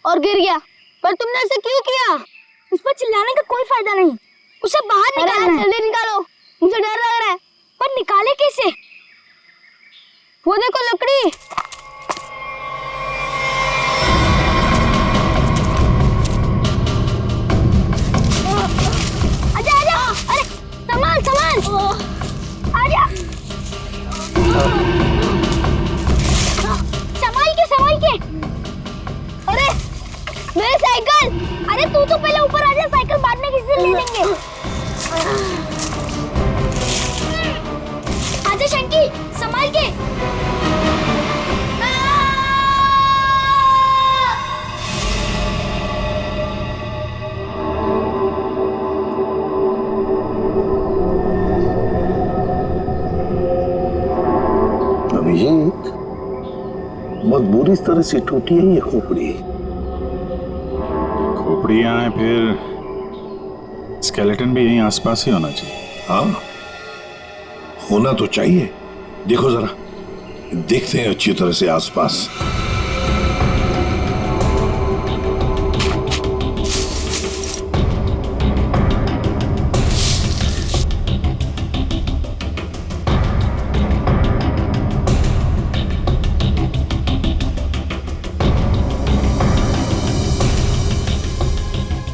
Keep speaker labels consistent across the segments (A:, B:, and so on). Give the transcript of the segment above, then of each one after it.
A: और गिर गया। पर तुमने ऐसे क्यों किया?
B: उस पर चिल्लाने का कोई फायदा नहीं, उसे बाहर निकालना है।
A: जल्दी निकालो, मुझे डर लग रहा है।
B: पर निकाले कैसे?
A: वो देखो लकड़ी।
B: आजा आजा, अरे संभाल संभाल, आजा। संभाल के।
A: अरे मेरी साइकिल।
B: अरे तू तो पहले ऊपर आजा, साइकिल बाद में किसी से ले लेंगे। आजा शंकी, संभाल के।
C: अभिजीत, बहुत बुरी तरह से टूटी है ये खोपड़ी।
D: खोपड़ी यहाँ है, फिर स्केलेटन भी यहीं आसपास ही होना चाहिए।
C: हाँ, होना तो चाहिए। देखो जरा, देखते हैं अच्छी तरह से आसपास।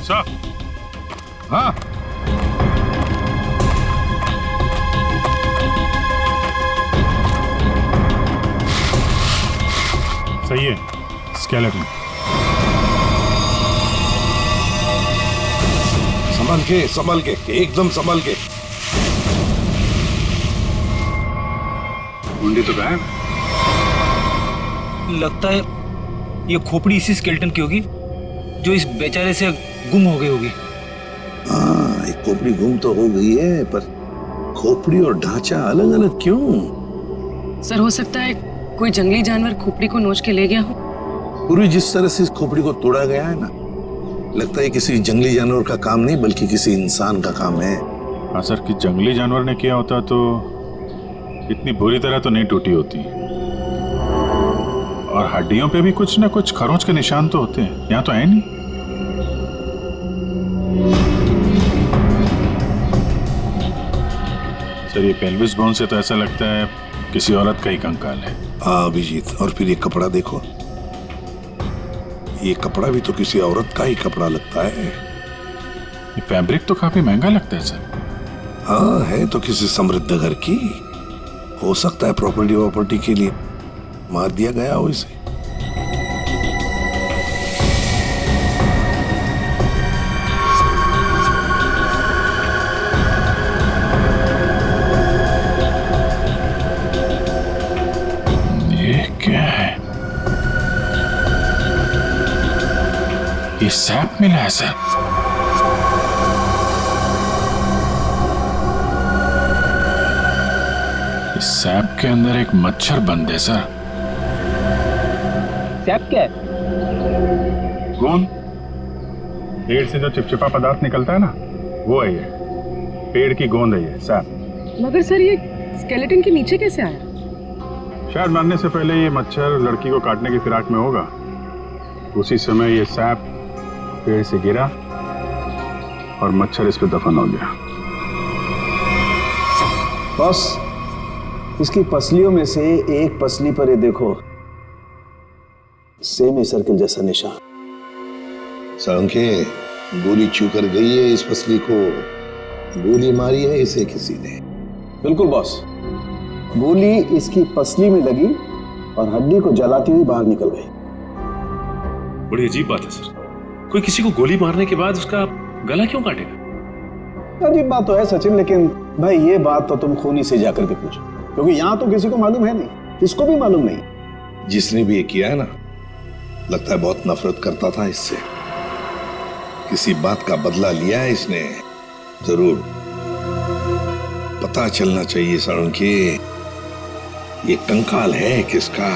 D: सर, हाँ, सही है। स्केलेटन
C: संभाल के एकदम संभाल के।
D: मुंडी तो गायब।
E: लगता है ये खोपड़ी इसी स्केलेटन की होगी जो इस बेचारे से गुम हो गई होगी।
C: हाँ, एक खोपड़ी गुम तो हो गई है, पर खोपड़ी और ढांचा अलग अलग क्यों?
F: सर, हो सकता है कोई जंगली जानवर खोपड़ी को नोच के ले गया हो।
C: पूरी जिस तरह से इस खोपड़ी को तोड़ा गया है ना, लगता है किसी जंगली जानवर का काम नहीं बल्कि किसी इंसान का काम है।
D: हाँ सर, कि जंगली जानवर ने किया होता तो इतनी बुरी तरह तो नहीं टूटी होती। और हड्डियों पे भी कुछ ना कुछ खरोंच के निशान तो होते हैं, यहाँ तो है नहीं। सर, ये पेल्विस बोन से तो ऐसा लगता है किसी औरत का ही कंकाल है।
C: हाँ अभिजीत, और फिर ये कपड़ा देखो, ये कपड़ा भी तो किसी औरत का ही कपड़ा लगता है।
D: ये फैब्रिक तो काफी महंगा लगता है सर।
C: हाँ, है तो किसी समृद्ध घर की। हो सकता है प्रॉपर्टी के लिए मार दिया गया हो इसे।
D: ये क्या है? ये सैप मिला है सर। इस सैप के अंदर एक मच्छर बंद है सर।
E: सैप क्या है?
D: गोंद। पेड़ से जो चिपचिपा पदार्थ निकलता है ना, वो है ये। पेड़ की गोंद है ये सैप।
F: मगर सर, ये स्केलेटन के नीचे कैसे आया?
D: शायद मरने से पहले ये मच्छर लड़की को काटने की फिराक में होगा। उसी समय ये सैप पेड़ से गिरा और मच्छर इस पे दफन हो गया।
G: बस इसकी पसलियों में से एक पसली पर ये देखो, सेमी सर्कल जैसा निशान।
C: साळुंखे, गोली छू कर गई है इस पसली को। गोली मारी है इसे किसी ने।
G: बिल्कुल बॉस, गोली इसकी पसली में लगी और हड्डी को जलाती हुई बाहर निकल गई।
H: बड़ी अजीब बात है सर, कोई किसी को गोली मारने के बाद उसका गला क्यों काटेगा?
G: अजीब बात तो है सचिन, लेकिन भाई ये बात तो तुम खूनी से जाकर के पूछो, क्योंकि यहाँ तो किसी को मालूम है नहीं, किसको भी मालूम नहीं।
C: जिसने भी ये किया है ना, लगता है बहुत नफरत करता था इससे। किसी बात का बदला लिया है इसने जरूर। पता चलना चाहिए साळुंखे, ये कंकाल है किसका।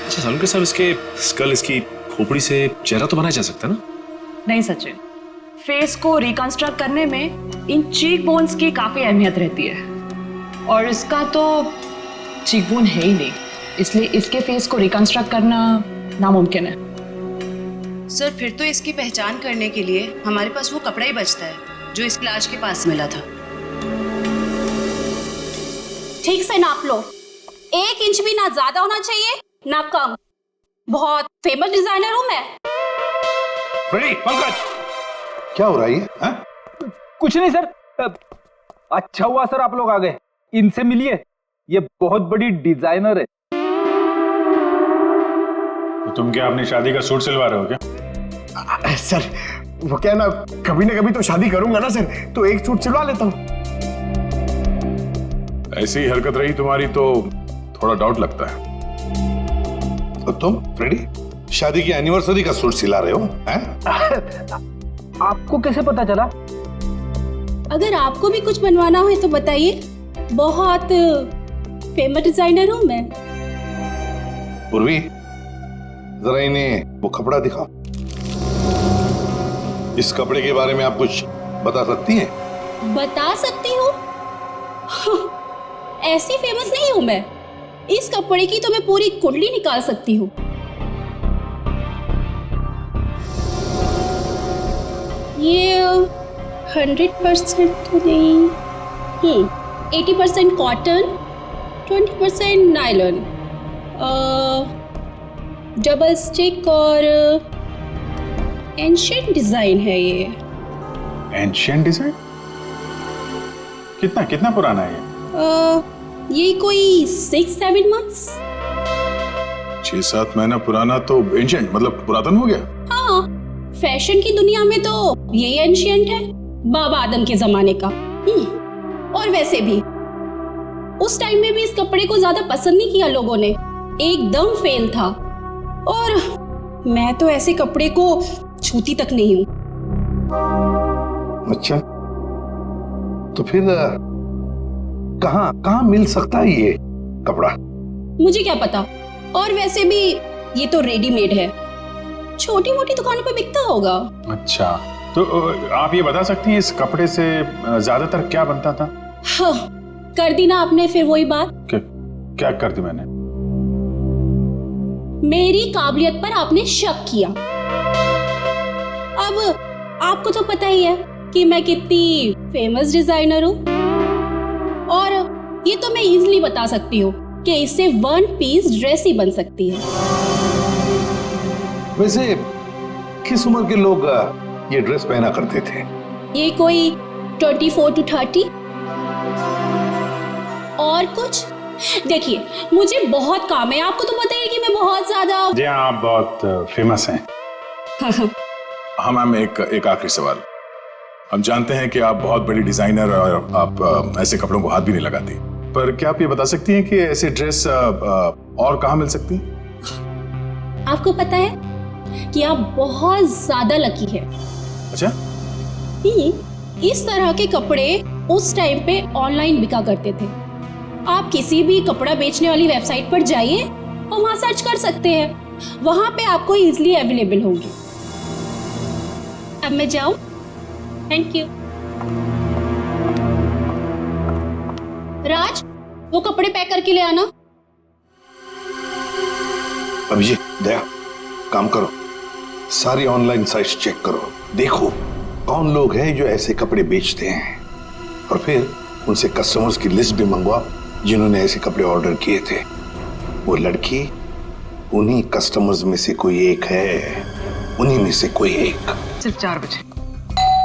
H: अच्छा साळुंखे साहब, इसके स्कल, इसकी खोपड़ी से चेहरा तो बनाया जा सकता है ना?
I: नहीं सचिन, फेस को रिकंस्ट्रक्ट करने में इन चीक बोन्स की काफी अहमियत रहती है, और इसका तो चीक बोन है ही नहीं, इसलिए इसके फेस को रिकंस्ट्रक्ट करना नामुमकिन है। सर फिर तो इसकी पहचान करने के लिए हमारे पास वो कपड़ा ही बचता है जो इस लाश के पास मिला था।
B: ठीक से नाप लो, 1 इंच भी ना ज्यादा होना चाहिए ना कम। बहुत फेमस डिजाइनर हूं मैं।
C: फ्रेडी, पंकज, क्या हो रहा है ये? हाँ?
J: कुछ नहीं सर। अच्छा हुआ सर आप लोग आ गए, इनसे मिलिए, ये बहुत बड़ी डिजाइनर है।
D: तो तुम क्या अपनी शादी का सूट सिलवा रहे हो क्या?
G: सर वो क्या ना कभी तो शादी करूंगा ना सर, तो एक सूट सिलवा लेता हूँ।
C: ऐसी हरकत रही तुम्हारी तो थोड़ा डाउट लगता है। तो तुम फ्रेडी शादी की एनिवर्सरी का सूट सिला रहे हो? हैं?
J: आपको कैसे पता चला?
B: अगर आपको भी कुछ बनवाना हो तो बताइए, बहुत फेमस डिजाइनर हूं मैं।
C: पूर्वी, जरा इन्हें वो कपड़ा दिखाओ। इस कपड़े के बारे में आप कुछ बता सकती हैं?
B: बता सकती हूँ? ऐसी फेमस नहीं हूं मैं। इस कपड़े की तो मैं पूरी कुंडली निकाल सकती हूँ। ये 100% तो नहीं, 80% कॉटन, 20% नायलॉन, डबल स्टिक और एंशिएंट डिजाइन है ये।
D: Ancient design? कितना कितना पुराना है ये?
B: ये कोई 6-7 मंथ्स।
C: 6-7 महीना पुराना तो एंशिएंट मतलब पुरातन हो गया।
B: हाँ, फैशन की दुनिया में तो यही एंशिएंट है, बाबा आदम के जमाने का। और वैसे भी उस टाइम में भी इस कपड़े को ज्यादा पसंद नहीं किया लोगों ने, एकदम फेल था। और मैं तो ऐसे कपड़े को छूती तक नहीं हूँ।
C: अच्छा, तो फिर कहाँ मिल सकता है ये कपड़ा?
B: मुझे क्या पता, और वैसे भी ये तो रेडीमेड है, छोटी मोटी दुकानों पे बिकता होगा।
D: अच्छा, तो आप ये बता सकती हैं इस कपड़े से ज्यादातर क्या बनता था?
B: हाँ, कर दी ना आपने फिर वही बात।
D: क्या कर दी मैंने?
B: मेरी काबिलियत पर आपने शक किया। अब आपको तो पता ही है कि मैं कितनी फेमस डिजाइनर हूँ, और ये तो मैं इजीली बता सकती हूँ कि इससे 1 पीस ड्रेस ही बन सकती है।
C: वैसे किस उम्र के लोग ये ड्रेस पहना करते थे?
B: ये कोई 24 to 30। और कुछ देखिए, मुझे बहुत काम है, आपको तो पता ही है कि मैं बहुत ज्यादा।
D: जी हाँ, आप बहुत फेमस हैं।
C: हाँ मैम, एक आखिरी सवाल। हम जानते हैं कि आप बहुत बड़ी डिजाइनर और आप ऐसे कपड़ों को हाथ भी नहीं लगाती, पर क्या आप ये बता सकती हैं कि ऐसे ड्रेस और कहाँ मिल सकती हैं?
B: आपको पता है कि आप बहुत ज्यादा लकी है।
C: अच्छा,
B: इस तरह के कपड़े उस टाइम पे ऑनलाइन बिका करते थे। आप किसी भी कपड़ा बेचने वाली वेबसाइट पर जाइए और वहां सर्च कर सकते हैं, वहां पे आपको इजीली अवेलेबल होंगे। अब मैं जाऊं? Thank you. राज, वो कपड़े पैक करके ले आना।
C: अभिजीत, दया, काम करो, सारी ऑनलाइन साइट्स चेक करो, देखो कौन लोग हैं जो ऐसे कपड़े बेचते हैं, और फिर उनसे कस्टमर्स की लिस्ट भी मंगवाओ जिन्होंने ऐसे कपड़े ऑर्डर किए थे। वो लड़की उन्हीं कस्टमर्स में से कोई एक है, उन्हीं में से कोई एक।
F: सिर्फ 4 बजे,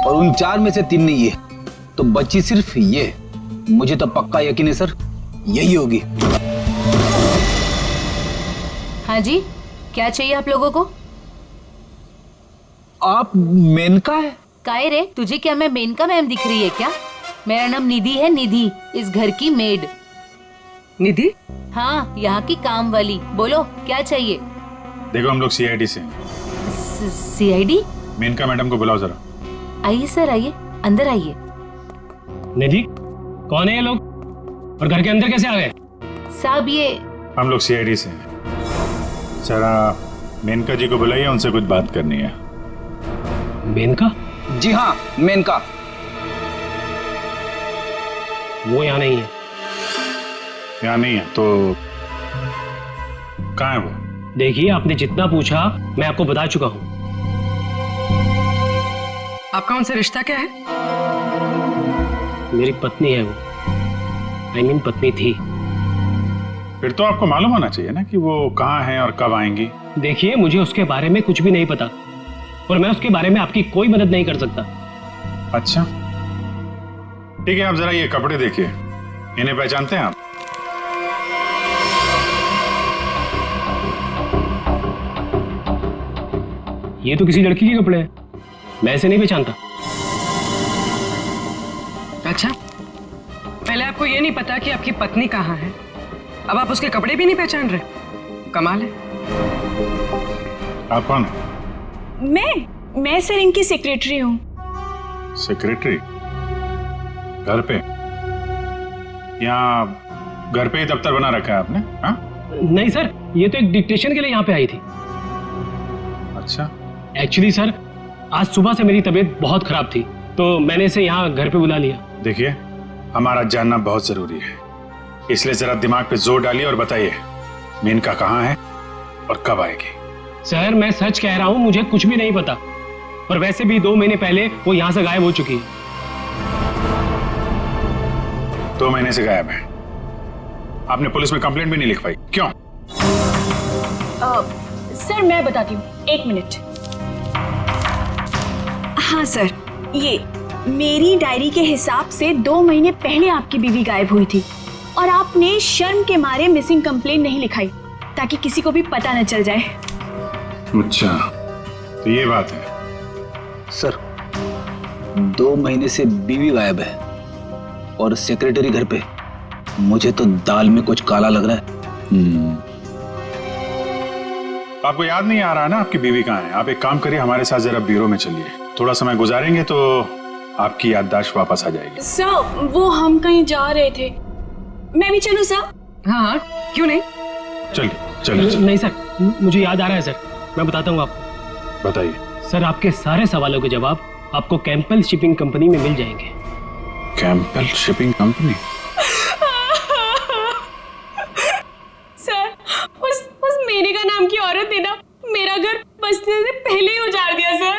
J: और उन 4 में से 3 नहीं है, तो बची सिर्फ ये। मुझे तो पक्का यकीन है सर, यही होगी।
K: हाँ जी, क्या चाहिए आप लोगों को?
J: आप मेनका है?
K: काहे रे, तुझे क्या मैं मेनका मैम दिख रही है क्या? मेरा नाम निधि है, निधि, इस घर की मेड।
F: निधि?
K: हाँ, यहाँ की काम वाली। बोलो क्या चाहिए?
D: देखो, हम लोग सीआईडी से।
K: सीआईडी?
D: मेनका मैडम को बुलाओ जरा।
K: आइए सर, आइए, अंदर आइए।
L: निधि, कौन है ये लोग और घर के अंदर कैसे आ गए?
K: साहब, ये
D: हम लोग सीआईडी से हैं। जरा मेनका जी को बुलाइए, उनसे कुछ बात करनी है।
L: मेनका?
J: जी हाँ, मेनका।
L: वो यहाँ नहीं है।
D: यहाँ नहीं है तो कहाँ है वो?
L: देखिए, आपने जितना पूछा मैं आपको बता चुका हूँ।
F: आपका उनसे रिश्ता क्या है?
L: मेरी पत्नी है वो, आई मीन पत्नी थी।
D: फिर तो आपको मालूम होना चाहिए ना कि वो कहाँ हैं और कब आएंगी।
L: देखिए, मुझे उसके बारे में कुछ भी नहीं पता और मैं उसके बारे में आपकी कोई मदद नहीं कर सकता।
D: अच्छा ठीक है, आप जरा ये कपड़े देखिए, इन्हें पहचानते हैं आप?
L: ये तो किसी लड़की के कपड़े हैं, मैं इसे नहीं पहचानता।
F: अच्छा, पहले आपको ये नहीं पता कि आपकी पत्नी कहाँ है, अब आप उसके कपड़े भी नहीं पहचान रहे? कमाल है।
D: आप कौन है?
I: मैं सर इनकी सेक्रेटरी हूँ।
D: सेक्रेटरी? घर पे? यहाँ घर पे ही दफ्तर बना रखा है आपने? हाँ?
L: नहीं सर, ये तो एक डिक्टेशन के लिए यहाँ पे आई थी।
D: अच्छा।
L: एक्चुअली सर, आज सुबह से मेरी तबीयत बहुत खराब थी तो मैंने इसे यहाँ घर पे बुला लिया।
D: देखिए, हमारा जानना बहुत जरूरी है, इसलिए जरा दिमाग पे जोर डालिए और बताइए मेनका कहाँ है और कब आएगी?
L: सर मैं सच कह रहा हूँ, मुझे कुछ भी नहीं पता और वैसे भी 2 महीने पहले वो यहाँ से गायब हो चुकी है।
D: 2 महीने से गायब है? आपने पुलिस में कंप्लेंट भी नहीं लिखवाई, क्यों?
I: सर मैं बताती हूँ, 1 मिनट। हाँ सर, ये मेरी डायरी के हिसाब से 2 महीने पहले आपकी बीवी गायब हुई थी और आपने शर्म के मारे मिसिंग कंप्लेंट नहीं लिखाई ताकि किसी को भी पता न चल जाए।
D: अच्छा, तो ये बात है।
G: सर 2 महीने से बीवी गायब है और सेक्रेटरी घर पे। मुझे तो दाल में कुछ काला लग रहा है।
D: आपको याद नहीं आ रहा ना आपकी बीवी कहाँ है? आप एक काम करिए, हमारे साथ जरा ब्यूरो में चलिए, थोड़ा समय गुजारेंगे तो आपकी याददाश्त वापस आ जाएगी।
I: सर वो हम कहीं जा रहे थे, मैं भी चलूं सर?
F: हाँ, क्यों नहीं?
D: चलिए।
L: नहीं सर, मुझे याद आ रहा है सर, मैं बताता हूँ आपको।
D: बताइए।
L: सर आपके सारे सवालों के जवाब आपको कैंपल शिपिंग कंपनी में मिल जाएंगे।
D: कैंपल शिपिंग कंपनी?
I: सर उस मेनका नाम की औरत ने ना मेरा घर बसने से पहले ही उजाड़ दिया सर।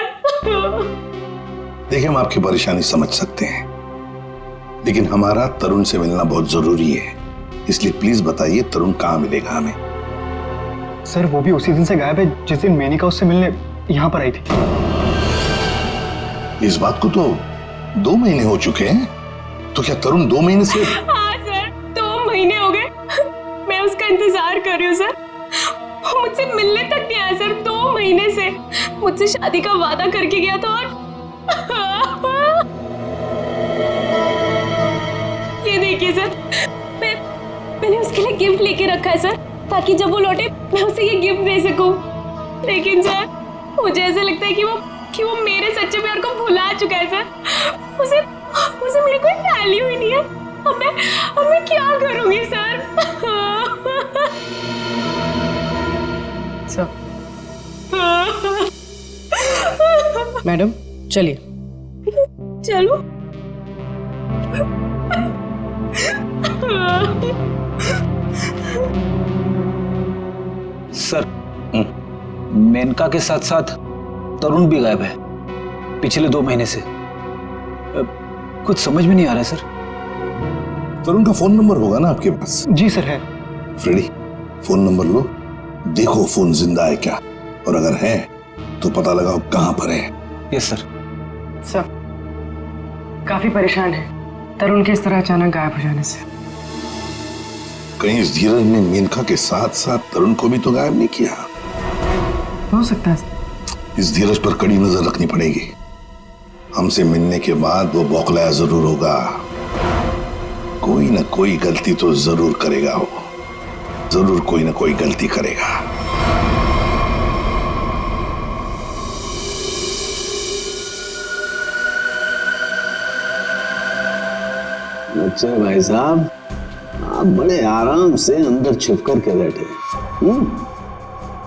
C: देखिए, हम आपकी परेशानी समझ सकते हैं, लेकिन हमारा तरुण से मिलना बहुत जरूरी है, इसलिए प्लीज बताइए तरुण कहाँ मिलेगा हमें?
M: सर वो भी उसी दिन से गायब है जिस दिन मेनका उससे मिलने यहाँ पर आई थी।
C: इस बात को तो 2 महीने हो चुके हैं, तो क्या तरुण 2 महीने से?
I: हाँ सर, 2 महीने हो गए, मैं उसका इंतजार कर रही हूँ सर। वो मुझसे मिलने तक नहीं आया सर 2 महीने से। मुझसे शादी का वादा करके गया था और ये देखिए सर, मैंने उसके लिए गिफ्ट लेके रखा है सर, ताकि जब वो लौटे मैं उसे ये गिफ्ट दे सकूं। लेकिन सर मुझे ऐसा लगता है कि वो मेरे सच्चे प्यार को भुला चुका है सर। उसे मेरी कोई वैल्यू ही नहीं है। अब मैं क्या करूंगी सर?
F: मैडम चलिए।
I: चलो।
G: सर मेनका के साथ साथ तरुण भी गायब है पिछले 2 महीने से। कुछ समझ में नहीं आ रहा है सर।
C: तरुण का फोन नंबर होगा ना आपके पास?
M: जी सर है।
C: फ्रेडी, फोन नंबर लो, देखो फोन जिंदा है क्या, और अगर है तो पता लगाओ कहां पर है।
G: Yes sir.
F: सर काफी परेशान है तरुण के इस तरह अचानक गायब हो जाने से।
C: कहीं इस धीरज ने मेनका के साथ साथ तरुण को भी तो गायब नहीं किया?
F: हो सकता है।
C: इस धीरज पर कड़ी नजर रखनी पड़ेगी। हमसे मिलने के बाद वो बौखलाया जरूर होगा, कोई ना कोई गलती तो जरूर करेगा, वो जरूर कोई ना कोई गलती करेगा।
G: अच्छा भाई साहब, आप बड़े आराम से अंदर छुप कर के बैठे।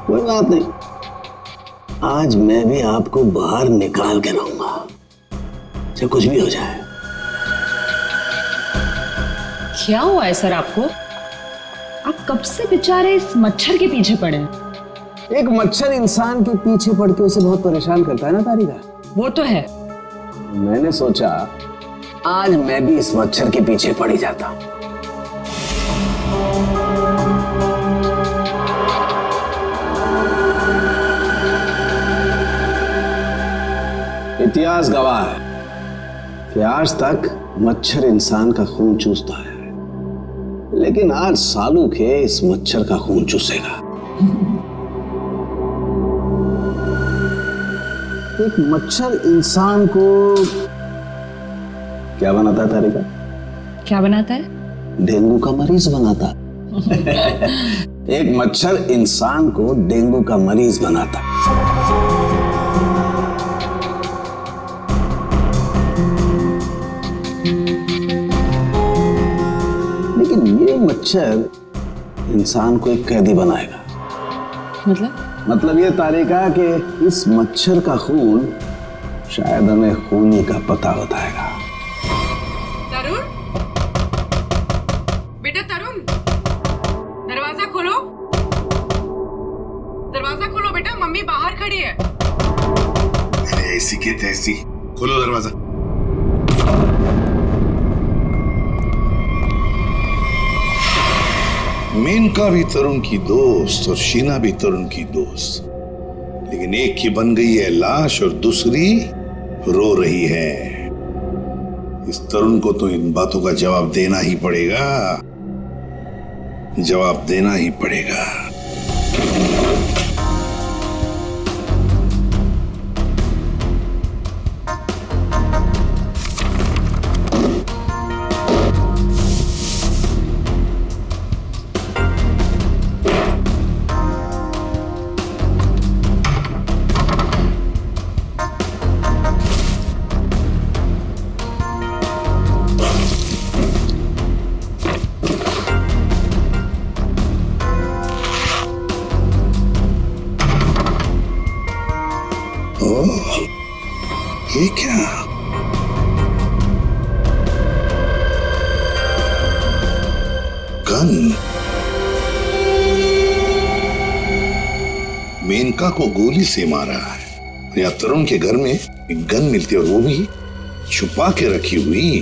G: कोई बात नहीं, आज मैं भी आपको बाहर निकाल के रहूंगा, चाहे कुछ भी हो जाए।
K: क्या हुआ है सर आपको? आप कब से बेचारे इस मच्छर के पीछे पड़े हैं?
G: एक मच्छर इंसान के पीछे पड़ के उसे बहुत परेशान करता है ना तारिका।
K: वो तो है,
G: मैंने सोचा आज मैं भी इस मच्छर के पीछे पड़ ही जाता। इतिहास गवाह है कि आज तक मच्छर इंसान का खून चूसता है, लेकिन आज सालू के इस मच्छर का खून चूसेगा। एक मच्छर इंसान को क्या बनाता है तारिका?
I: क्या बनाता है?
G: डेंगू का मरीज बनाता। एक मच्छर इंसान को डेंगू का मरीज बनाता। लेकिन ये मच्छर इंसान को एक कैदी बनाएगा। मतलब ये तारिका कि इस मच्छर का खून शायद हमें खूनी का पता बताएगा।
F: तरुण, बेटा तरुण, दरवाजा खोलो। दरवाजा खोलो बेटा, मम्मी बाहर खड़ी है।
C: अरे ऐसी के तैसी, खोलो दरवाजा। मेनका भी तरुण की दोस्त और शीना भी तरुण की दोस्त, लेकिन एक की बन गई है लाश और दूसरी रो रही है। इस तरुण को तो इन बातों का जवाब देना ही पड़ेगा, जवाब देना ही पड़ेगा। ये क्या? गन। मेनका को गोली से मारा है या तरुण के घर में एक गन मिलती है और वो भी छुपा के रखी हुई।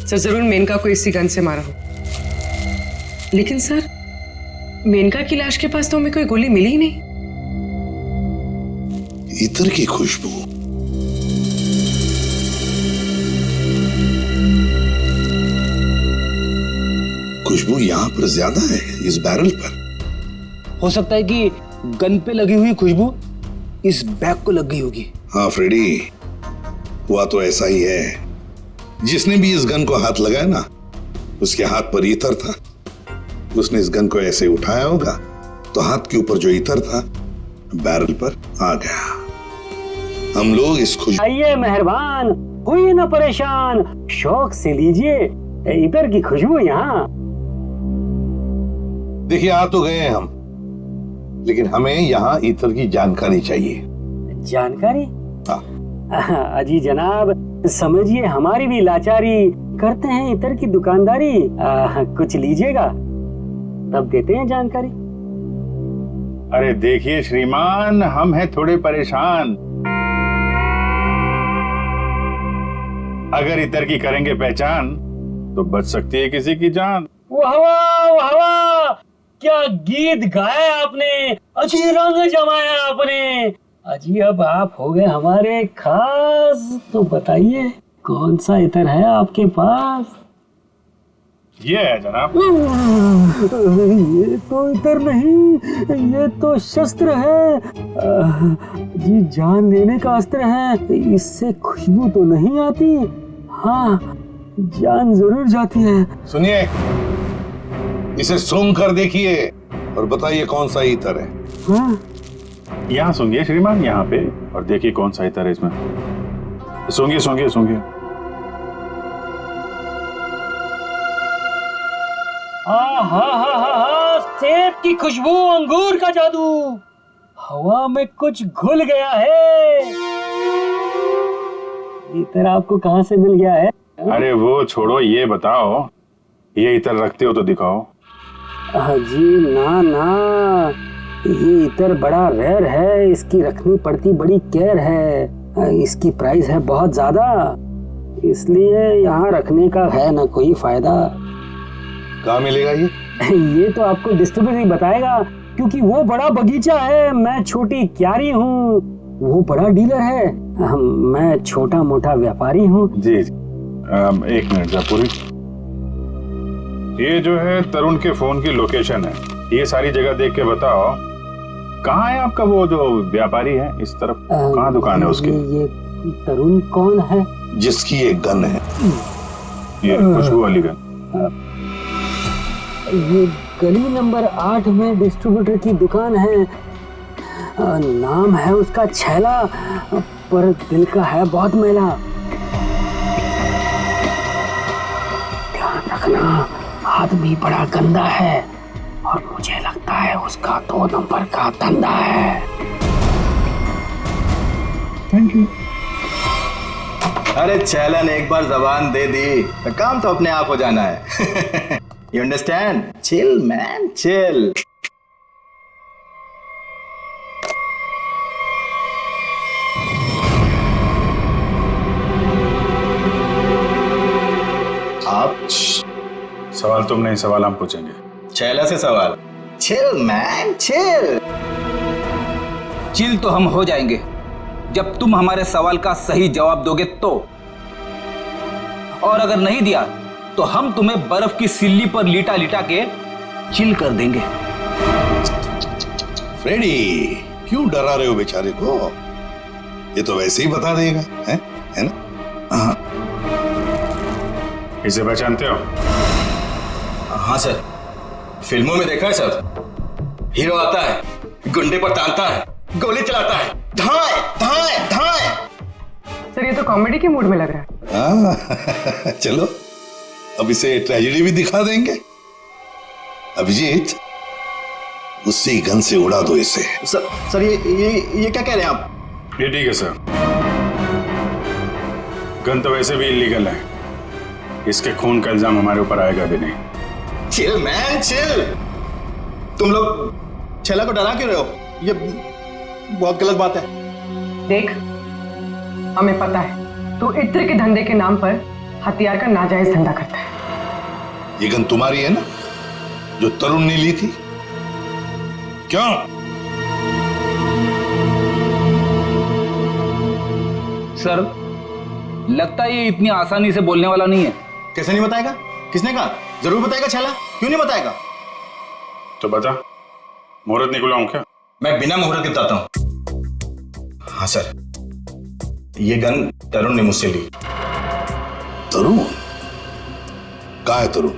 F: सर जरूर मेनका को इसी गन से मारा हो, लेकिन सर मेनका की लाश के पास तो हमें कोई गोली मिली ही नहीं।
C: इत्र की खुशबू। खुशबू यहाँ पर ज्यादा है इस बैरल पर।
G: हो सकता है कि गन पे लगी हुई खुशबू इस बैग को लग गई होगी।
C: हाँ फ्रेडी, हुआ तो ऐसा ही है। जिसने भी इस गन को हाथ लगाया ना, उसके हाथ पर इत्र था। उसने इस गन को ऐसे उठाया होगा तो हाथ के ऊपर जो इत्र था बैरल पर आ गया। हम लोग इस खुशबू।
L: आइए मेहरबान, हुई ना परेशान, शौक से लीजिए इधर की खुशबू। यहाँ
C: देखिए आ तो गए हम, लेकिन हमें यहाँ इत्र की जानकारी चाहिए।
L: जानकारी? अजी जनाब, समझिए हमारी भी लाचारी, करते हैं इत्र की दुकानदारी। कुछ लीजिएगा तब देते हैं जानकारी।
D: अरे देखिए श्रीमान, हम हैं थोड़े परेशान। अगर इतर की करेंगे पहचान तो बच सकती है किसी की जान।
L: वाह वाह वाह वाह, क्या गीत गाया आपने, अजी रंग जमाया आपने। अजी अब आप हो गए हमारे खास, तो बताइए कौन सा इतर है आपके पास?
D: ये है जनाब।
L: ये तो इतर नहीं, ये तो शस्त्र है। जी जान लेने का अस्त्र है। इससे खुशबू तो नहीं आती, हाँ जान जरूर जाती है।
C: सुनिए, इसे सूंघ कर देखिए और बताइए कौन सा इतर है।
L: हाँ?
D: यहाँ सूंघिए श्रीमान, यहाँ पे, और देखिए कौन सा इतर है इसमें। सूंघिए सूंघिए सूंघिए।
L: सेब की खुशबू, अंगूर का जादू, हवा में कुछ घुल गया है। इतर आपको कहाँ से मिल गया है?
D: अरे वो छोड़ो, ये बताओ ये इतर रखते हो तो दिखाओ।
L: जी ना ना, ये इतर बड़ा रेयर है, इसकी रखनी पड़ती बड़ी केयर है। इसकी प्राइस है बहुत ज्यादा, इसलिए यहाँ रखने का है ना कोई फायदा।
C: कहाँ मिलेगा ये?
L: ये तो आपको डिस्ट्रीब्यूटर ही बताएगा, क्योंकि वो बड़ा बगीचा है, मैं छोटी क्यारी हूँ, वो बड़ा डीलर है, मैं छोटा मोटा व्यापारी हूँ।
D: जी जी, एक मिनट जयपुरी, ये जो है तरुण के फोन की लोकेशन है, ये सारी जगह देख के बताओ कहाँ है आपका वो जो व्यापारी है इस तरफ, कहाँ दुकान है उसकी?
L: ये तरुण कौन है?
C: जिसकी एक गन है,
D: ये खुशबू वाली गन।
L: ये गली नंबर 8 में डिस्ट्रीब्यूटर की दुकान है, नाम है उसका छैला, पर दिल का है बहुत मैला। ध्यान रखना, आदमी बड़ा गंदा है और मुझे लगता है उसका 2 नंबर का धंधा है।
M: Thank you.
N: अरे छैला ने एक बार जबान दे दी तो काम तो अपने आप हो जाना है। You understand? Chill man, chill. आप
D: सवाल तुम नहीं, सवाल हम पूछेंगे।
N: छैला से सवाल? Chill man, chill.
J: चिल तो हम हो जाएंगे जब तुम हमारे सवाल का सही जवाब दोगे तो, और अगर नहीं दिया तो हम तुम्हें बर्फ की सिल्ली पर लिटा लिटा के चिल कर देंगे।
C: फ्रेडी, क्यों डरा रहे हो बेचारे को? ये तो वैसे ही बता देगा, है ना? हाँ।
D: इसे पहचानते हो?
N: हाँ सर, फिल्मों में देखा है सर। हीरो आता है, गुंडे पर तानता है, गोली चलाता है, धाए धाए धाए।
F: सर ये तो कॉमेडी के मूड में लग रहा है।
C: चलो अब इसे ट्रेजेडी भी दिखा देंगे। अभिजीत, उसी गन से उड़ा दो इसे।
N: सर ये क्या कह रहे हैं आप?
D: ये ठीक है सर, गन तो वैसे भी इलीगल है, इसके खून का इल्जाम हमारे ऊपर आएगा भी नहीं।
N: Chill man, chill. तुम लोग छैला को डरा क्यों रहे हो? ये बहुत गलत बात है।
F: देख, हमें पता है तू इत्र के धंधे के नाम पर हथियार का नाजायज धंधा करता है।
C: ये गन तुम्हारी है ना, जो तरुण ने ली थी? क्यों?
J: सर, लगता है ये इतनी आसानी से बोलने वाला नहीं है।
N: कैसे नहीं बताएगा? किसने कहा? जरूर बताएगा छैला, क्यों नहीं बताएगा?
D: तो बता, मुहूर्त निकलवाऊं क्या?
N: मैं बिना मुहूर्त के बताता हूं। हाँ सर, ये गन तरुण ने मुझसे ली।
C: तरुण? कहाँ है Tarun?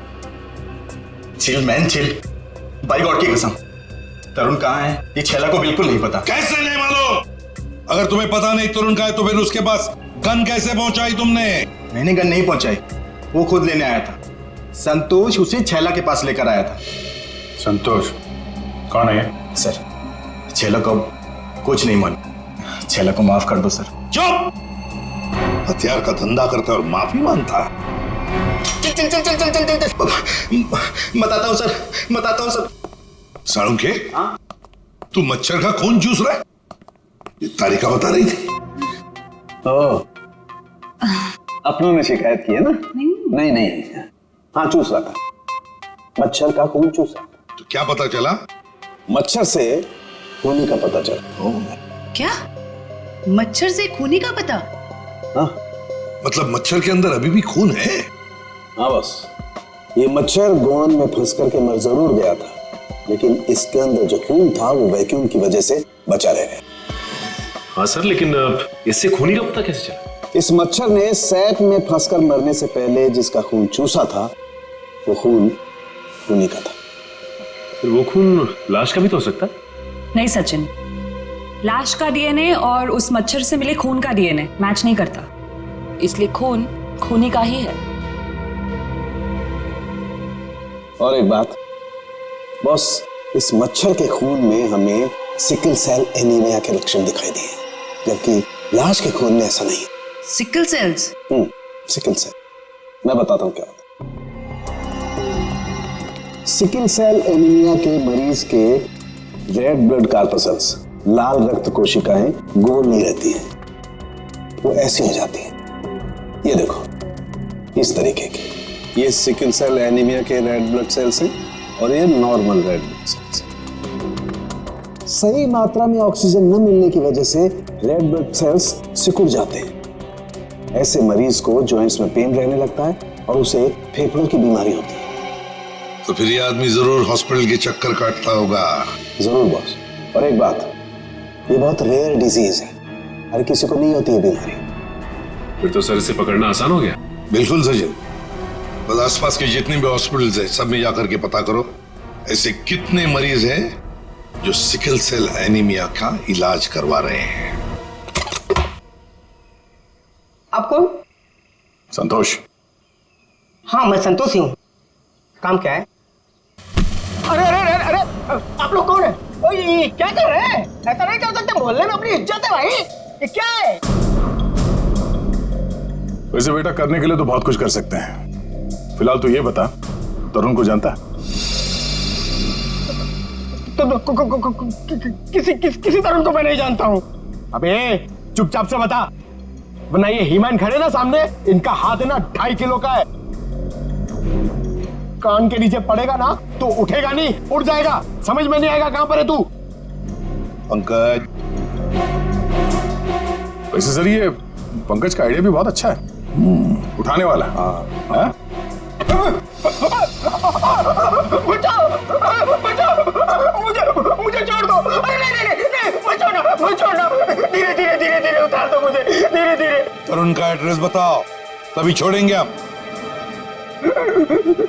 N: Chill man, chill. By God की कसम, तरुण कहाँ है ये छैला को बिल्कुल नहीं पता।
C: कैसे नहीं मालूम? अगर तुम्हें पता नहीं तरुण कहाँ है तो फिर उसके पास गन कैसे पहुंचाई तुमने?
N: मैंने गन नहीं पहुंचाई, वो खुद लेने आया था। संतोष उसे छैला के पास लेकर आया था।
D: संतोष कौन है ये?
N: सर, छैला को कुछ नहीं मालूम, छैला को माफ कर दो सर।
C: चुप! हथियार का धंधा करता है और माफी मांगता है।
N: चल चल चल चल चल चल चल। बताता हूँ सर, बताता हूँ सर।
C: साळुंखे, तू मच्छर का खून चूस रहा है? ये तारिका बता रही थी।
G: अपनों ने शिकायत की है ना? नहीं, हाँ चूस रहा था, मच्छर का खून चूसा।
C: तो क्या पता चला?
G: मच्छर से खूनी का पता चला।
K: क्या? मच्छर से खूनी का पता?
G: हाँ,
C: मतलब मच्छर के अंदर अभी भी खून है?
G: हाँ बस, ये मच्छर गोंद में फंस करके मर जरूर गया था, लेकिन इसके अंदर जो खून था वो वैक्यूम की वजह से बचा रह गया।
H: हाँ सर, लेकिन इससे खूनी का पता कैसे चला?
G: इस मच्छर ने सैक में फंसकर मरने से पहले जिसका खून चूसा था वो खून खूनी का था।
H: फिर वो खून लाश का भी तो हो सकता है?
I: नहीं सचिन, लाश का डीएनए और उस मच्छर से मिले खून का डीएनए मैच नहीं करता, इसलिए खून खूनी का ही है।
G: और एक बात बॉस, इस मच्छर के खून में हमें सिकल सेल एनीमिया के लक्षण दिखाई दिए, जबकि लाश के खून में ऐसा नहीं।
K: Sickle sales?
G: सिकल सेल, मैं बताता हूँ क्या होता है। सिकल सेल एनीमिया के मरीज के रेड ब्लड कार्पसल्स, लाल रक्त कोशिकाएं गोल नहीं रहती हैं, वो ऐसी हो जाती है। ये देखो, इस तरीके की। ये सिकल सेल एनीमिया के रेड ब्लड सेल्स हैं और ये नॉर्मल रेड ब्लड सेल्स हैं। सही मात्रा में ऑक्सीजन न मिलने की वजह से रेड ब्लड सेल्स सिकुड़ जाते हैं। ऐसे मरीज को जॉइंट्स में पेन रहने लगता है और उसे फेफड़ों की बीमारी होती है।
C: तो फिर ये आदमी जरूर हॉस्पिटल के चक्कर काटता होगा।
G: जरूर बॉस। और एक बात, ये बहुत रेयर डिजीज है, हर किसी को नहीं होती है बीमारी।
H: फिर तो सर इसे पकड़ना आसान हो गया।
C: बिल्कुल सचिन, बस आसपास के जितने भी हॉस्पिटल्स हैं सब में जाकर के पता करो ऐसे कितने मरीज हैं जो सिकल सेल एनीमिया का इलाज करवा रहे हैं।
O: आप कौन?
C: संतोष।
O: हाँ, मैं संतोष ही हूँ। काम क्या है? अरे अरे अरे अरे, आप लोग कौन है? ओए, ये क्या कर रहे हैं? ऐसा नहीं कर सकते, मोहल्ले में अपनी इज्जत है भाई। ये क्या है?
D: वैसे बेटा करने के लिए तो बहुत कुछ कर सकते हैं। फिलहाल तो ये बता, तरुण को जानता है?
O: किसी तरुण को मैं नहीं जानता हूँ। अबे चुपचाप से बता, वरना ये हीमैन खड़े ना सामने, इनका हाथ है ना 2.5 किलो का है। कान के नीचे पड़ेगा ना तो उठेगा नहीं, उड़ जाएगा। समझ में नहीं आएगा कहां पर है तू?
C: पंकज।
D: वैसे सर ये पंकज का आइडिया भी बहुत अच्छा है, उठाने वाला। हाँ।
O: बचाओ, बचाओ, मुझे छोड़ दो। अरे नहीं, मुझे छोड़ना। धीरे उतार दो मुझे, धीरे।
C: तरुण का एड्रेस बताओ, तभी छोड़ेंगे हम।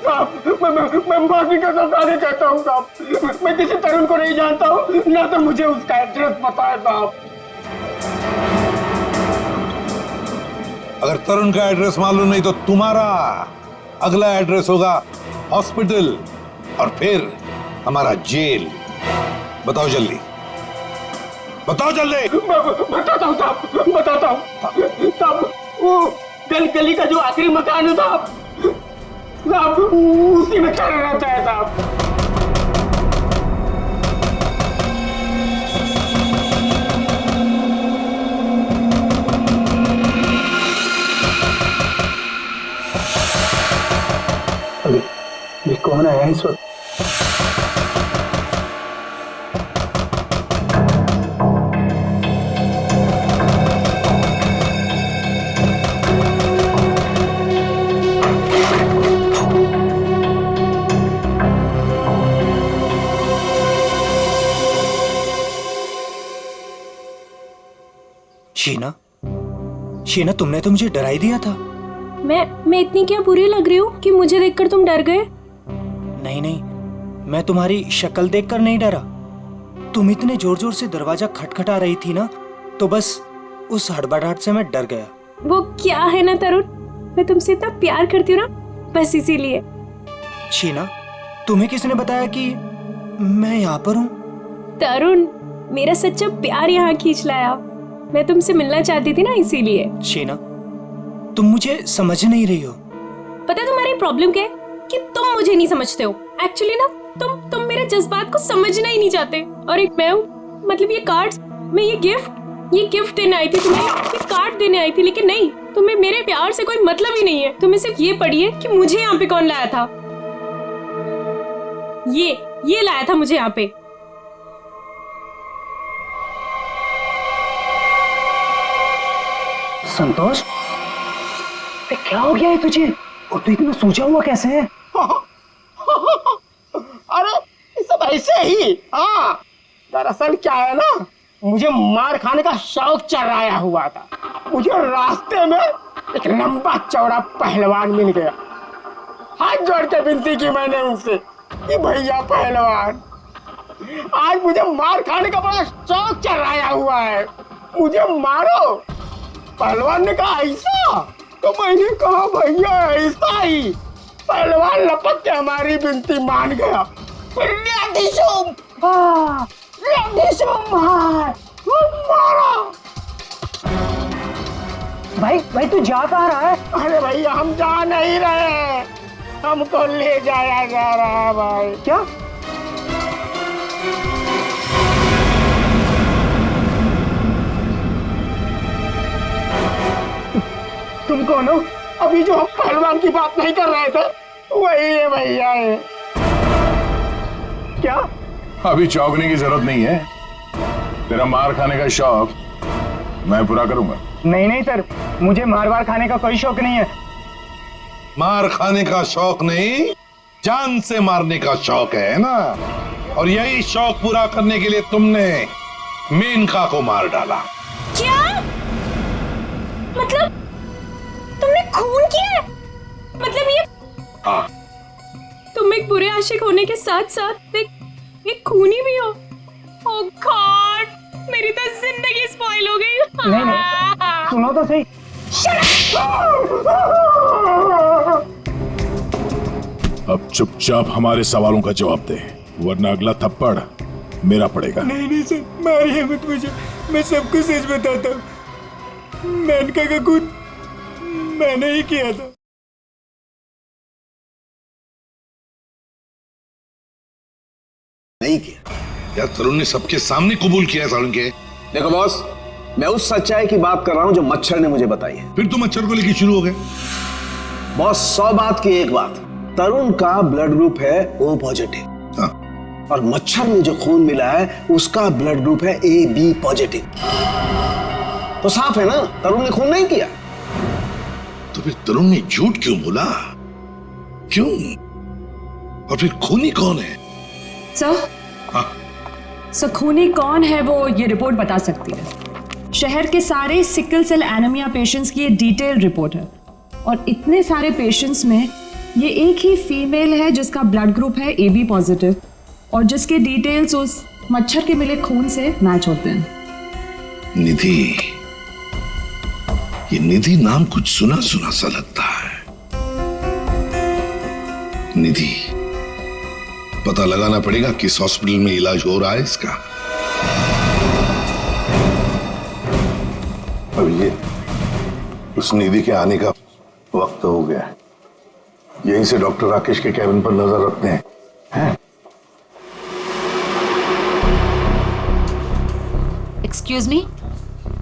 O: साहब, मैं माफी का सत्याग्रह करता हूँ साहब। मैं किसी तरुण को नहीं जानता हूँ, ना तो मुझे उसका एड्रेस पता है साहब।
C: अगर तरुण का एड्रेस मालूम नहीं तो तुम्हारा अगला एड्रेस होगा हॉस्पिटल और फिर हमारा जेल। बताओ जल्दी, बताओ जल्दी।
O: बताता हूँ साहब, बताता हूँ साहब। वो गली का जो आखिरी मकान है साहब, उसी में खड़ा रहता है साहब।
L: ये कौन आया इस वक्त?
E: शीना, तुमने तो मुझे डरा ही दिया था।
I: मैं इतनी क्या बुरी लग रही हूँ कि मुझे देखकर तुम डर गए?
E: नहीं, मैं तुम्हारी शक्ल देखकर नहीं डरा। तुम इतने जोर जोर से दरवाजा खटखटा रही थी ना, तो बस उस हड़बड़ाहट से मैं डर गया।
I: वो क्या है ना तरुण, मैं तुमसे इतना प्यार करती हूँ ना, बस इसीलिए।
E: शीना, तुम्हें किसने बताया कि मैं यहाँ पर हूँ?
I: तरुण, मेरा सच्चा प्यार यहाँ खींच लाया। मैं तुमसे मिलना चाहती थी ना, इसीलिए।
E: शीना, तुम मुझे समझ नहीं रही हो।
I: पता है तुम्हारी प्रॉब्लम क्या है? कि तुम मुझे नहीं समझते हो। एक्चुअली ना तुम मेरे जज्बात को समझना ही नहीं चाहते। और एक मैं हूँ, मतलब ये कार्ड्स, मैं ये गिफ्ट देने आई थी तुम्हें, ये कार्ड देने आई थी, लेकिन नहीं, तुम्हें मेरे प्यार से कोई मतलब ही नहीं है। तुम्हें सिर्फ ये पड़ी है कि मुझे यहाँ पे कौन लाया था। ये लाया था मुझे यहाँ पे।
O: संतोष, क्या हो गया है तुझे? और तू इतना सोचा हुआ कैसे है? अरे ये सब ऐसे ही। हाँ, दरअसल क्या है ना, मुझे मार खाने का शौक चढ़ाया हुआ था। मुझे रास्ते में एक लंबा चौड़ा पहलवान मिल गया। हाथ जोड़ के विनती की मैंने उनसे कि भैया पहलवान, आज मुझे मार खाने का बड़ा शौक चढ़ाया हुआ है, मुझे मारो। पहलवान ने कहा ऐसा? तो मैंने कहा भैया ऐसा ही। पहलवान लपक के हमारी विनती मान गया। भाई तू जा कहाँ रहा है? अरे भैया हम जा नहीं रहे, हमको ले जाया जा रहा है भाई। क्या? तुम कौन हो? अभी जो हम पहलवान की बात नहीं कर रहे थे वही है भैया है। क्या?
C: अभी चौंकने की जरूरत नहीं है। तेरा मार खाने का शौक मैं पूरा करूंगा।
J: नहीं नहीं सर, मुझे मार वार खाने का कोई शौक नहीं है।
C: मार खाने का शौक नहीं, जान से मारने का शौक है ना। और यही शौक पूरा करने के लिए तुमने मेनका को मार डाला।
I: क्या? मतलब तुमने खून किया है? मतलब ये
C: हाँ।
I: तुम एक बुरे आशिक होने के साथ साथ एक खूनी भी हो। ओह गॉड, मेरी तो जिंदगी स्पॉइल हो गई।
J: नहीं नहीं, सुनो तो सही।
P: अब चुपचाप हमारे सवालों का जवाब दे, वरना अगला थप्पड़ मेरा पड़ेगा।
E: नहीं नहीं सर, मारिए मत मुझे, मैं सबको सच बताता हूँ। मेनका का खून मैंने ही किया था।
G: नहीं किया
C: यार, तरुण ने सबके सामने कबूल किया सारुण के।
G: देखो बॉस, मैं उस सच्चाई की बात कर रहा हूं जो मच्छर ने मुझे बताई है।
C: फिर तुम मच्छर को लेकर शुरू हो गए।
G: बॉस 100 बात की एक बात, तरुण का ब्लड ग्रुप है O पॉजिटिव। और मच्छर में जो खून मिला है उसका ब्लड ग्रुप है AB पॉजिटिव। तो साफ है ना, तरुण ने खून नहीं किया।
C: तो फिर तरुण ने झूठ क्यों बोला? क्यों? और फिर खूनी कौन है?
B: सर, सर खूनी कौन है वो ये रिपोर्ट बता सकती है। शहर के सारे सिकल सेल एनीमिया पेशेंट्स की ये डिटेल रिपोर्ट है और इतने सारे पेशेंट्स में ये एक ही फीमेल है जिसका ब्लड ग्रुप है AB पॉजिटिव और जिसके डिटेल्स उस मच्छर के मिले खून से मैच होते हैं।
C: निधि, ये निधि नाम कुछ सुना सुना सा लगता है। निधि, पता लगाना पड़ेगा किस हॉस्पिटल में इलाज हो रहा है इसका। अब ये उस निधि के आने का वक्त हो गया है। यहीं से डॉक्टर राकेश के कैबिन पर नजर रखते हैं, हैं?
K: Excuse me,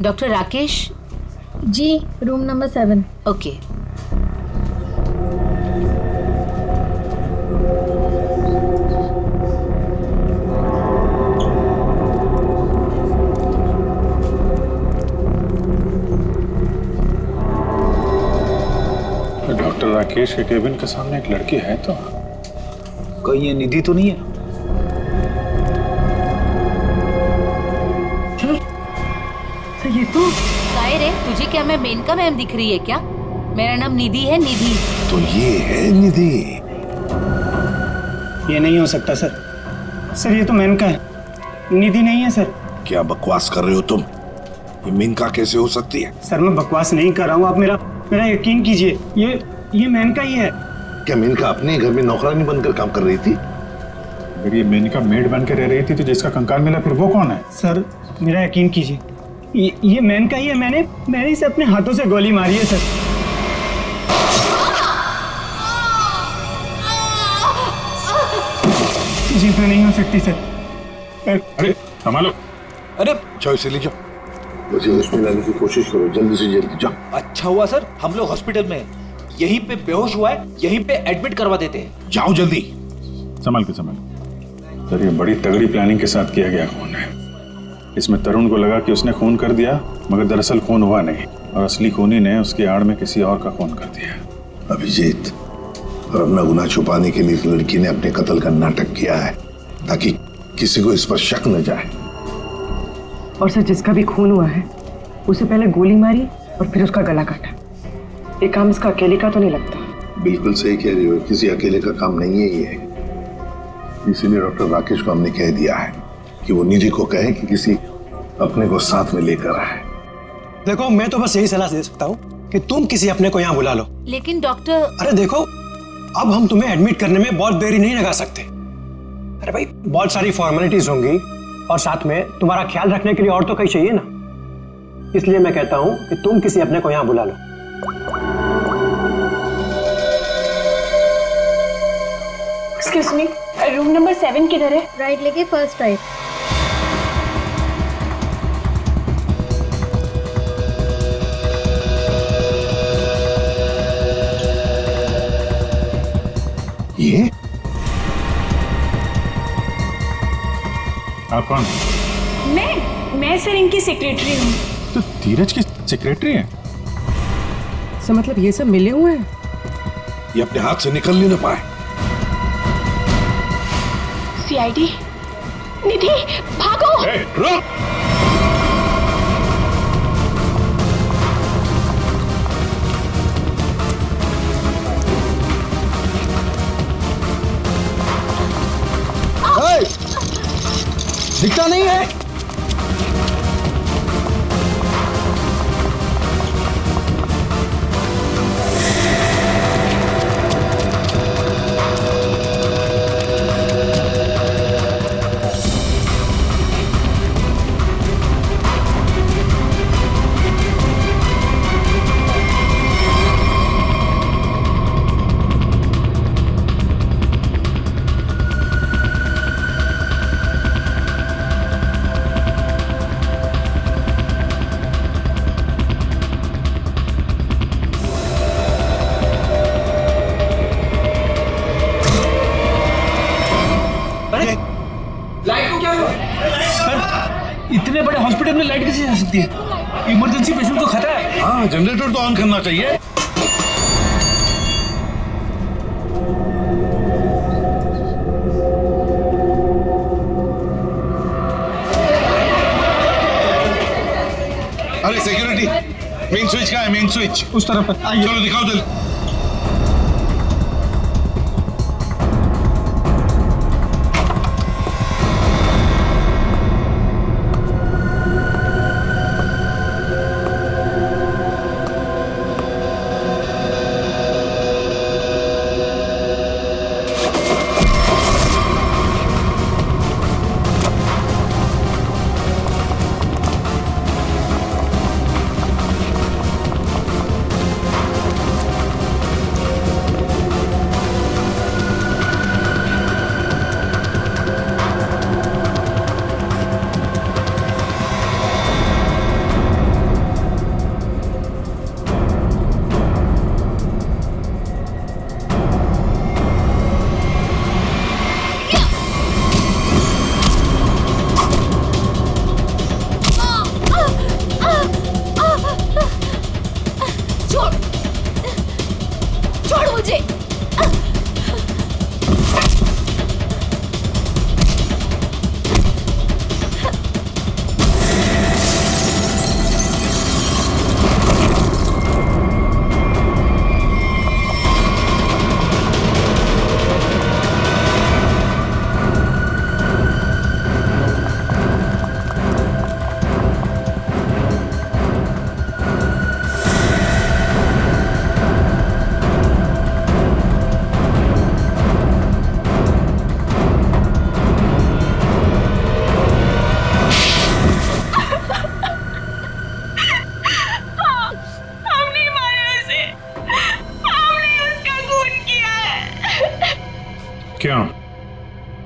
K: doctor Rakesh
A: ji, room number 7।
K: Okay.
D: Doctor Rakesh के केबिन के सामने एक लड़की है तो
J: कहीं ये निधि तो नहीं है?
K: तो ये तो काय रे, तुझे क्या मैं मेनका मैम दिख रही है क्या? मेरा नाम निधि है, निधि।
C: तो ये है निधि।
J: ये नहीं हो सकता सर। सर ये तो मेनका है, निधि नहीं है सर।
C: क्या बकवास कर रहे हो तुम? ये मेनका कैसे हो सकती है?
J: सर मैं बकवास नहीं कर रहा हूँ, आप मेरा यकीन कीजिए। ये मेनका ही है।
C: क्या मेनका अपने घर में नौकरानी बनकर काम कर रही थी?
D: अगर ये मेनका मेड बन के रह रही थी तो जिसका कंकाल मिला फिर वो कौन है?
J: सर मेरा यकीन कीजिए, ये मेनका ही है। मैंने इसे अपने हाथों से गोली मारी है सर। जी तो नहीं हो सकती सर।
D: अरे संभालो।
J: अरे
C: जाओ इसे ले जाओ, मुझे हॉस्पिटल लाने की कोशिश करो, जल्दी से जल्दी जाओ।
E: अच्छा हुआ सर, हम लोग हॉस्पिटल में हैं। यहीं पे बेहोश हुआ है, यहीं पे एडमिट करवा देते हैं।
C: जाओ जल्दी।
D: संभाल के सर, ये बड़ी तगड़ी प्लानिंग के साथ किया गया खून है। इसमें तरुण को लगा कि उसने खून कर दिया, मगर दरअसल खून हुआ नहीं और असली खूनी ने उसकी आड़ में किसी और का खून कर दिया।
C: अभिजीत, और अपना गुनाह छुपाने के लिए इस लड़की ने अपने कत्ल का नाटक किया है ताकि किसी को इस पर शक न जाए।
F: और सर जिसका भी खून हुआ है उसे पहले गोली मारी और फिर उसका गला काटा। ये काम इसका अकेले का तो नहीं लगता।
C: बिल्कुल सही कह रही हो, किसी अकेले का काम नहीं है ये। इसीलिए डॉक्टर राकेश को हमने कह दिया है कि वो निधि को कहे कि किसी अपने को साथ में लेकर आए।
M: देखो मैं तो बस यही सलाह दे सकता हूँ कि तुम किसी अपने को यहाँ बुला लो।
K: लेकिन डॉक्टर,
M: अरे देखो, अब हम तुम्हें एडमिट करने में बहुत देरी नहीं लगा सकते। अरे भाई बहुत सारी फॉर्मेलिटीज होंगी और साथ में तुम्हारा ख्याल रखने के लिए और तो कहीं चाहिए ना। इसलिए मैं कहता हूँ कि तुम किसी अपने को यहाँ बुला लो।
I: एक्सक्यूज मी, रूम नंबर 7 किधर है?
A: राइट लेके फर्स्ट राइट।
D: आप कौन?
I: मैं सर इनकी सेक्रेटरी हूँ।
D: तो धीरज की सेक्रेटरी है?
F: सर मतलब ये सब मिले हुए हैं?
C: ये अपने हाथ से निकल नहीं ना पाए।
I: सीआईडी, निधि भागो।
C: रुक।
G: दिखता नहीं है।
J: इतने बड़े हॉस्पिटल में लाइट कैसे जा सकती है? इमरजेंसी पेशेंट को खतरा है।
C: हाँ, जनरेटर तो ऑन करना चाहिए। अरे सिक्योरिटी, मेन स्विच कहाँ है? मेन स्विच
J: उस तरफ है।
C: चलो दिखाओ जल्दी।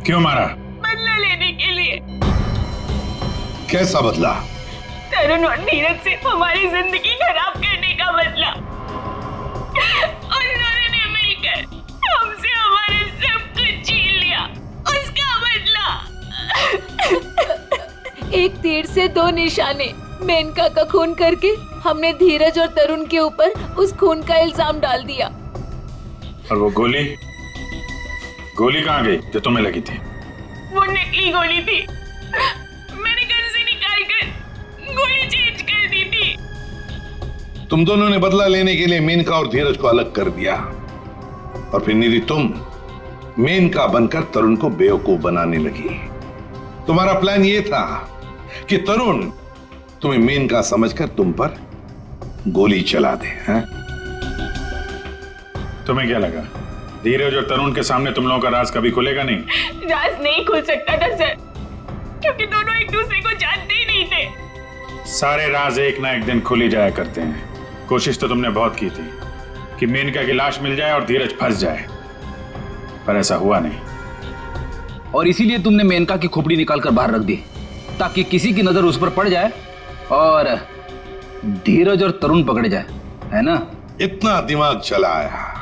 D: क्यों मारा?
I: बदला लेने के लिए।
C: कैसा बदला?
I: तरुण और नीरज से हमारी जिंदगी खराब करने का बदला। और उन्होंने मिलकर हमसे हमारे सब कुछ छीन लिया, उसका बदला।
K: एक तीर से दो निशाने। मेनका का खून करके हमने धीरज और तरुण के ऊपर उस खून का इल्जाम डाल दिया।
D: और वो गोली कहाँ गई जो तुम्हें लगी थी?
I: वो नकली गोली थी। मैंने गन से निकालकर गोली चेंज कर दी थी।
C: तुम दोनों ने बदला लेने के लिए मेनका और धीरज को अलग कर दिया, और फिर निधि तुम मेनका बनकर तरुण को बेवकूफ बनाने लगी। तुम्हारा प्लान ये था कि तरुण तुम्हें मेनका समझकर तुम पर गोली चला दे। हैं?
D: तुम्हें क्या लगा धीरज और तरुण के सामने तुम लोगों का राज कभी खुलेगा नहीं?
I: राज नहीं खुल सकता था सर, क्योंकि दोनों एक दूसरे को जानते ही नहीं थे।
D: सारे राज एक ना एक दिन खुल ही जाया करते हैं। कोशिश तो तुमने बहुत की थी कि मेनका की लाश मिल जाए और धीरज फंस जाए, पर ऐसा हुआ नहीं।
Q: और इसीलिए तुमने मेनका की खोपड़ी निकाल कर बाहर रख दी, ताकि किसी की नजर उस पर पड़ जाए और धीरज और तरुण पकड़े जाए, है ना?
C: इतना दिमाग चलाया,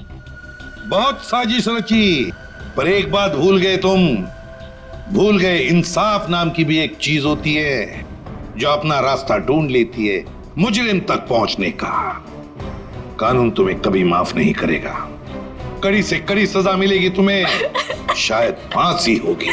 C: बहुत साजिश रची, पर एक बात भूल गए तुम भूल गए इंसाफ नाम की भी एक चीज होती है जो अपना रास्ता ढूंढ लेती है मुजरिम तक पहुंचने का। कानून तुम्हें कभी माफ नहीं करेगा, कड़ी से कड़ी सजा मिलेगी तुम्हें, शायद फांसी होगी।